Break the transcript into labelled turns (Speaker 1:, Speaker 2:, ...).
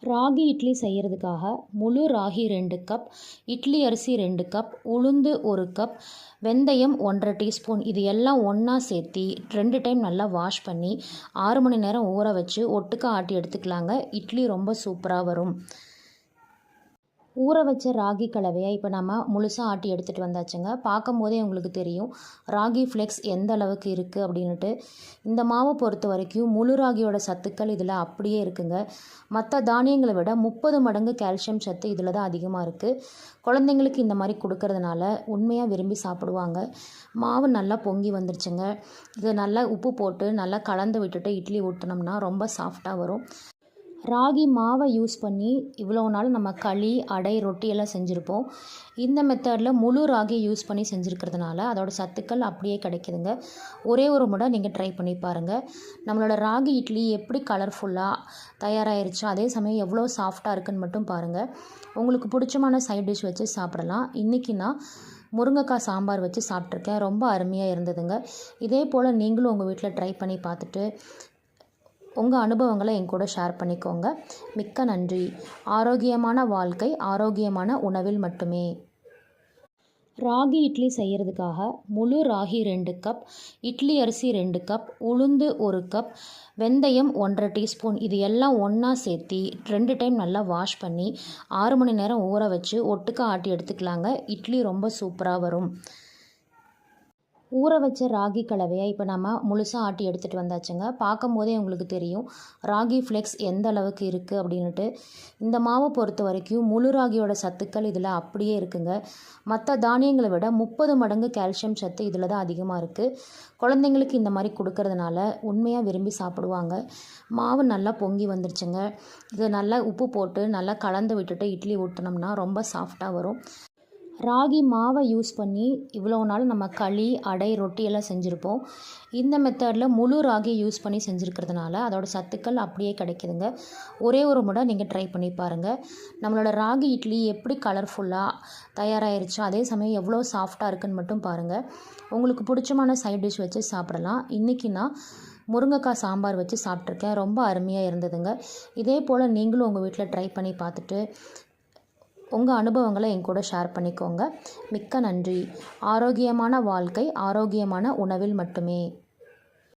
Speaker 1: ராகி இட்லி செய்கிறதுக்காக முழு ராகி 2 கப், இட்லி அரிசி 2 கப், உளுந்து 1 கப், வெந்தயம் 1½ டீஸ்பூன் இது எல்லாம் ஒன்றா சேர்த்தி 2 டைம் நல்லா வாஷ் பண்ணி 6 மணி நேரம் ஊற வச்சு ஒட்டுக்கா ஆட்டி எடுத்துக்கலாங்க. இட்லி ரொம்ப சூப்பராக வரும். ஊற வச்ச ராகி கலவையை இப்போ நம்ம முழுசாக ஆட்டி எடுத்துகிட்டு வந்தாச்சுங்க. பார்க்கும் போதே உங்களுக்கு தெரியும் ராகி ஃப்ளெக்ஸ் எந்த அளவுக்கு இருக்குது அப்படின்ட்டு. இந்த மாவை பொறுத்த வரைக்கும் முழு ராகியோட சத்துக்கள் இதில் அப்படியே இருக்குங்க. மற்ற தானியங்களை விட 30 மடங்கு கால்சியம் சத்து இதில் தான் அதிகமாக இருக்குது. குழந்தைங்களுக்கு இந்த மாதிரி கொடுக்கறதுனால உண்மையாக விரும்பி சாப்பிடுவாங்க. மாவு நல்லா பொங்கி வந்துருச்சுங்க. இது நல்லா உப்பு போட்டு நல்லா கலந்து விட்டுட்டு இட்லி ஊற்றினோம்னா ரொம்ப சாஃப்டாக வரும். ராகி மாவை யூஸ் பண்ணி இவ்வளோ நாள் நம்ம களி, அடை, ரொட்டி எல்லாம் செஞ்சுருப்போம். இந்த மெத்தடில் முழு ராகி யூஸ் பண்ணி செஞ்சுருக்கிறதுனால அதோட சத்துக்கள் அப்படியே கிடைக்குதுங்க. ஒரே ஒரு முறை நீங்கள் ட்ரை பண்ணி பாருங்கள். நம்மளோட ராகி இட்லி எப்படி கலர்ஃபுல்லாக தயாராகிருச்சு, அதே சமயம் எவ்வளோ சாஃப்டாக இருக்குன்னு மட்டும் பாருங்கள். உங்களுக்கு பிடிச்சமான சைட் டிஷ் வச்சு சாப்பிடலாம். இன்றைக்கி நான் முருங்கைக்காய் சாம்பார் வச்சு சாப்பிட்ருக்கேன். ரொம்ப அருமையாக இருந்ததுங்க. இதே போல் நீங்களும் உங்கள் வீட்டில் ட்ரை பண்ணி பார்த்துட்டு உங்கள் அனுபவங்களை என் கூட ஷேர் பண்ணிக்கோங்க. மிக்க நன்றி. ஆரோக்கியமான வாழ்க்கை ஆரோக்கியமான உணவில் மட்டுமே. ராகி இட்லி செய்கிறதுக்காக முழு ராகி 2 கப், இட்லி அரிசி 2 கப், உளுந்து 1 கப், வெந்தயம் 1½ டீஸ்பூன் இது எல்லாம் ஒன்றா சேர்த்தி 2 டைம் நல்லா வாஷ் பண்ணி 6 மணி நேரம் ஊற வச்சு ஒட்டுக்கா ஆட்டி எடுத்துக்கலாங்க. இட்லி ரொம்ப சூப்பராக வரும். ஊற வச்ச ராகி கலவையை இப்போ நம்ம முழுசாக ஆட்டி எடுத்துகிட்டு வந்தாச்சுங்க. பார்க்கும் போதே உங்களுக்கு தெரியும் ராகி ஃப்ளெக்ஸ் எந்த அளவுக்கு இருக்குது அப்படின்ட்டு. இந்த மாவை பொறுத்த வரைக்கும் முழு ராகியோட சத்துக்கள் இதில் அப்படியே இருக்குங்க. மற்ற தானியங்களை விட 30 மடங்கு கால்சியம் சத்து இதில் தான் அதிகமாக இருக்குது. குழந்தைங்களுக்கு இந்த மாதிரி கொடுக்கறதுனால உண்மையாக விரும்பி சாப்பிடுவாங்க. மாவு நல்லா பொங்கி வந்துருச்சுங்க. இதை நல்லா உப்பு போட்டு நல்லா கலந்து விட்டுட்டு இட்லி ஊற்றினோம்னா ரொம்ப சாஃப்டாக வரும். ராகி மாவை யூஸ் பண்ணி இவ்வளோ நாள் நம்ம களி, அடை, ரொட்டி எல்லாம் செஞ்சுருப்போம். இந்த மெத்தடில் முழு ராகி யூஸ் பண்ணி செஞ்சுருக்கிறதுனால அதோட சத்துக்கள் அப்படியே கிடைக்குதுங்க. ஒரே ஒரு முறை நீங்கள் ட்ரை பண்ணி பாருங்கள். நம்மளோட ராகி இட்லி எப்படி கலர்ஃபுல்லாக தயாராகிருச்சு, அதே சமயம் எவ்வளோ சாஃப்டாக இருக்குன்னு மட்டும் பாருங்கள். உங்களுக்கு பிடிச்சமான சைட் டிஷ் வச்சு சாப்பிடலாம். இன்றைக்கி நான் முருங்கைக்காய் சாம்பார் வச்சு சாப்பிட்ருக்கேன். ரொம்ப அருமையாக இருந்ததுங்க. இதே போல் நீங்களும் உங்கள் வீட்டில் ட்ரை பண்ணி பார்த்துட்டு உங்கள் அனுபவங்களை என் கூட ஷேர் பண்ணிக்கோங்க. மிக்க நன்றி. ஆரோக்கியமான வாழ்க்கை ஆரோக்கியமான உணவில் மட்டுமே.